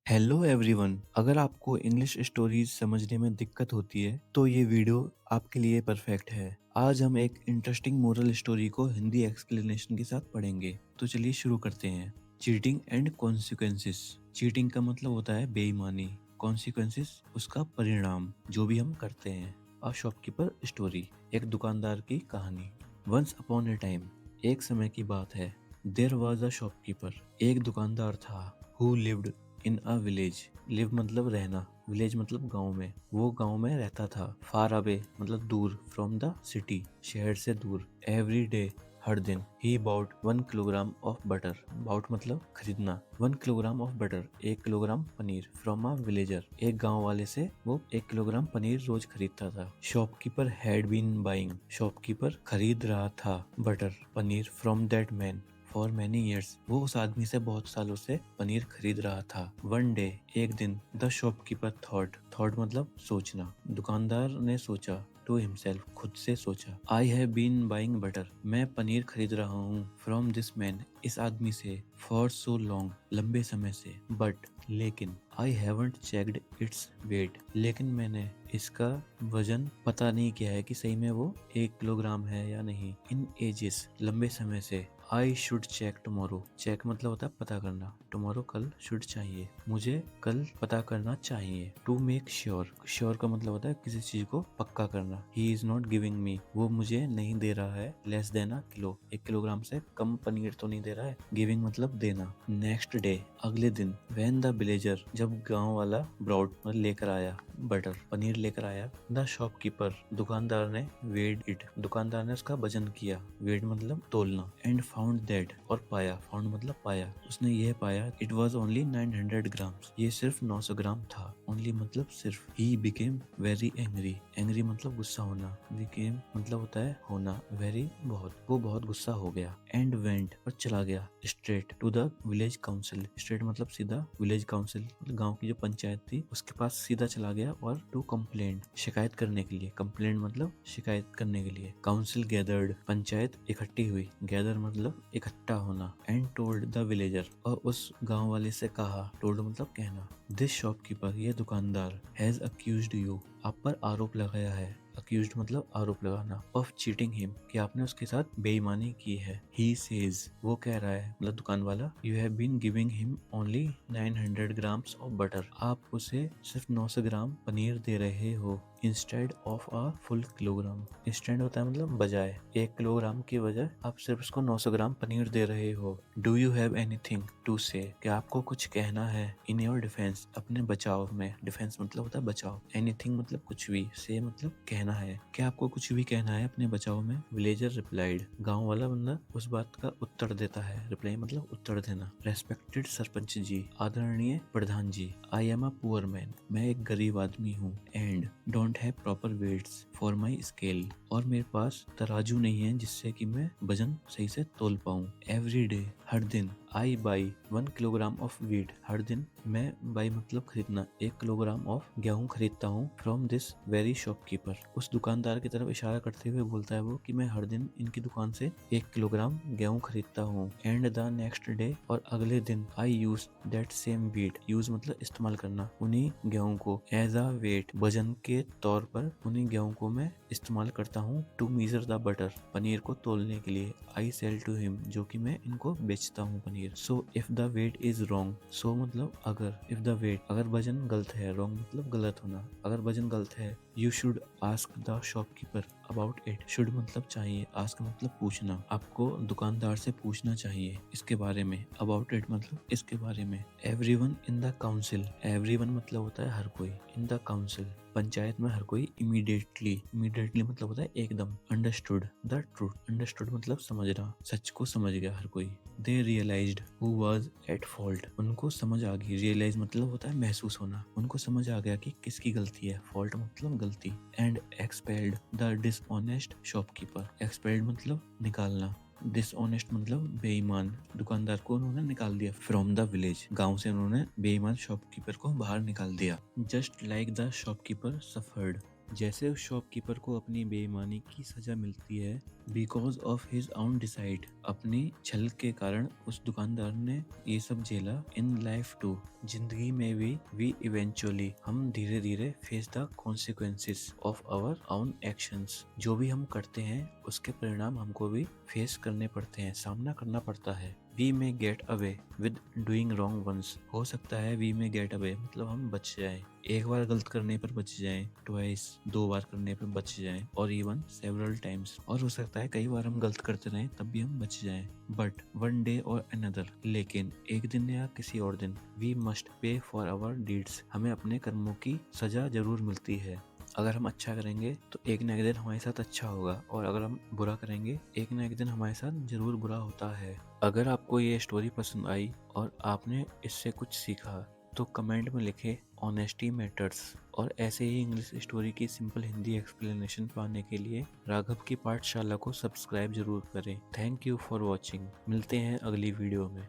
Hello everyone. अगर आपको English stories समझने में दिक्कत होती है तो ये वीडियो आपके लिए परफेक्ट है। आज हम एक इंटरेस्टिंग मोरल स्टोरी को हिंदी एक्सप्लेनेशन के साथ पढ़ेंगे। तो चलिए शुरू करते हैं। Cheating and consequences. चीटिंग का मतलब होता है बेईमानी, कॉन्सिक्वेंसेस उसका परिणाम, जो भी हम करते हैं। अ शॉपकीपर स्टोरी, एक दुकानदार की कहानी। वंस अपॉन ए टाइम, एक समय की बात है। देयर वॉज अ शॉपकीपर, एक दुकानदार था। Who lived in a village. Live मतलब रहना, विलेज मतलब गांव में। वो गांव में रहता था। फार अवे मतलब दूर, फ्रॉम द सिटी शहर से दूर। एवरी डे हर दिन। He bought 1 kilogram of butter. Bought मतलब खरीदना। 1 kilogram of butter, 1 kilogram paneer. From a villager, एक गांव वाले से वो 1 किलोग्राम पनीर रोज खरीदता था। Shopkeeper had been buying, shopkeeper खरीद रहा था butter paneer from that man for many years. वो उस आदमी से बहुत सालों से पनीर खरीद रहा था। वन डे, एक दिन। द शॉपकीपर थॉट, थॉट मतलब सोचना। दुकानदार ने सोचा। टू हिमसेल्फ, खुद से सोचा। I have been buying butter, मैं पनीर खरीद रहा हूँ। फ्रॉम दिस मैन, इस आदमी से। फॉर सो लॉन्ग, लंबे समय से। बट लेकिन, I haven't checked its weight, लेकिन मैंने इसका वजन पता नहीं किया है कि सही में वो 1 किलोग्राम है या नहीं। इन एजेस, लंबे समय से। I should check tomorrow, check मतलब होता है पता करना। टुमारो कल, शुड चाहिए, मुझे कल पता करना चाहिए। टू मेक श्योर, श्योर का मतलब होता है किसी चीज को पक्का करना। He is not giving me, वो मुझे नहीं दे रहा है। लेस देन अ किलो, 1 किलोग्राम से कम पनीर तो नहीं दे रहा है। गिविंग मतलब देना। नेक्स्ट डे, अगले दिन। व्हेन द विलेजर, जब गांव वाला ब्रॉड मतलब लेकर आया, बटर पनीर लेकर आया। द शॉपकीपर, दुकानदार ने। वेड इट, दुकानदार ने उसका वजन किया। वेड मतलब तोलना। एंड फाउंड दैट, और पाया। फाउंड मतलब पाया, उसने यह पाया। इट वॉज ओनली 900 ग्राम्स, ये सिर्फ 900 ग्राम था। ओनली मतलब सिर्फ। He became very angry, angry मतलब गुस्सा होना। बिकेम मतलब होता है होना। वेरी बहुत, वो बहुत गुस्सा हो गया। एंड वेंट, और चला गया। Straight to the village council, straight मतलब सीधा। विलेज काउंसिल गांव की जो पंचायत थी उसके पास सीधा चला गया। और टू कंप्लेंट, शिकायत करने के लिए। कंप्लेंट मतलब शिकायत करने के लिए। काउंसिल गैदर्ड, पंचायत इकट्ठी हुई। गैदर मतलब इकट्ठा होना। एंड टोल्ड द विलेजर, और उस गांव वाले से कहा। टोल्ड मतलब कहना। दिस शॉपकीपर, ये दुकानदार। हैज अक्यूज्ड यू, आप पर आरोप लगाया है। अक्यूज्ड मतलब आरोप लगाना। ऑफ चीटिंग हिम, कि आपने उसके साथ बेईमानी की है। ही सेज, वो कह रहा है मतलब दुकान वाला। You have been giving him only 900 grams of butter, आप उसे सिर्फ 900 ग्राम पनीर दे रहे हो। Instead of a full kilogram, instead होता है मतलब बजाय। 1 किलोग्राम की वजह आप सिर्फ उसको 900 ग्राम पनीर दे रहे हो। Do you have anything to say, क्या आपको कुछ कहना है। इन योर डिफेंस, अपने बचाव में। डिफेंस मतलब होता है बचाव। एनीथिंग मतलब कुछ भी। से मतलब कहना है, क्या आपको कुछ भी कहना है अपने बचाव में। विलेजर रिप्लाइड, गांव वाला बंदा उस बात का उत्तर देता है। रिप्लाई मतलब उत्तर देना। रेस्पेक्टेड सरपंच जी, आदरणीय प्रधान जी। I am a poor man, मैं एक गरीब आदमी हूँ। And don't have proper weights for my scale, और मेरे पास तराजू नहीं है जिससे कि मैं वजन सही से तोल पाऊँ। एवरी डे, हर दिन। आई बाई 1 किलोग्राम ऑफ वीट, हर दिन मैं, बाई मतलब खरीदना, 1 किलोग्राम ऑफ गेहूं खरीदता हूँ। फ्रॉम दिस वेरी शॉपकीपर, उस दुकानदार की तरफ इशारा करते हुए बोलता है वो कि मैं हर दिन इनकी दुकान से 1 किलोग्राम गेहूं खरीदता हूँ। एंड द नेक्स्ट डे, और अगले दिन। I use that same weight, use मतलब इस्तेमाल करना, उन्हीं गेहूं को। एज अ वेट, वजन के तौर पर उन्हीं गेहूं को मैं इस्तेमाल करता हूँ। टू मीजर द बटर, पनीर को तोलने के लिए। आई सेल टू हिम, जो कि मैं इनको बेचता हूँ paneer. So if the weight is wrong, so मतलब अगर। इफ द वेट, अगर वजन गलत है। रॉन्ग मतलब गलत होना, अगर वजन गलत है। You should ask the shopkeeper about it, should मतलब चाहिए। आस्क मतलब पूछना, आपको दुकानदार से पूछना चाहिए इसके बारे में। अबाउट इट मतलब इसके बारे में। Everyone in the council, everyone मतलब होता है हर कोई। इन द काउंसिल, पंचायत में हर कोई। इमीडिएटली, इमीडिएटली मतलब होता है एकदम। अंडरस्टूड द ट्रूथ, अंडरस्टूड मतलब समझना, सच को समझ गया हर कोई। They realised who was at fault, उनको समझ आ गई। रियलाइज मतलब होता है महसूस होना, उनको समझ आ गया कि किसकी गलती है। फॉल्ट मतलब गलती। And expelled the dishonest shopkeeper, expelled मतलब निकालना। डिसऑनेस्ट मतलब बेईमान, दुकानदार को उन्होंने निकाल दिया। फ्रॉम द विलेज, गांव से उन्होंने बेईमान शॉपकीपर को बाहर निकाल दिया। Just like the shopkeeper suffered, जैसे उस शॉपकीपर को अपनी बेईमानी की सजा मिलती है because of his own decide, अपनी छल के कारण उस दुकानदार ने ये सब झेला इन लाइफ टू, जिंदगी में भी वी इवेंचुअली, हम धीरे धीरे face the consequences of our own actions, जो भी हम करते हैं उसके परिणाम हमको भी फेस करने पड़ते हैं, सामना करना पड़ता है। We may get away with doing wrong once, हो सकता है वी मे गेट अवे मतलब हम बच जाएं, एक बार गलत करने पर बच जाएं, ट्वाइस 2 बार करने पर बच जाएं, और इवन सेवरल टाइम्स, और हो सकता है कई बार हम गलत करते रहें तब भी हम बच जाएं। But one day or another, लेकिन एक दिन या किसी और दिन, we must pay for our deeds, हमें अपने कर्मों की सजा जरूर मिलती है। अगर हम अच्छा करेंगे तो एक ना एक दिन हमारे साथ अच्छा होगा, और अगर हम बुरा करेंगे एक ना एक दिन हमारे साथ जरूर बुरा होता है। अगर आपको ये स्टोरी पसंद आई और आपने इससे कुछ सीखा तो कमेंट में लिखें ऑनेस्टी मैटर्स, और ऐसे ही इंग्लिश स्टोरी की सिंपल हिंदी एक्सप्लेनेशन पाने के लिए राघव की पाठशाला को सब्सक्राइब जरूर करें। Thank you for watching. मिलते हैं अगली वीडियो में।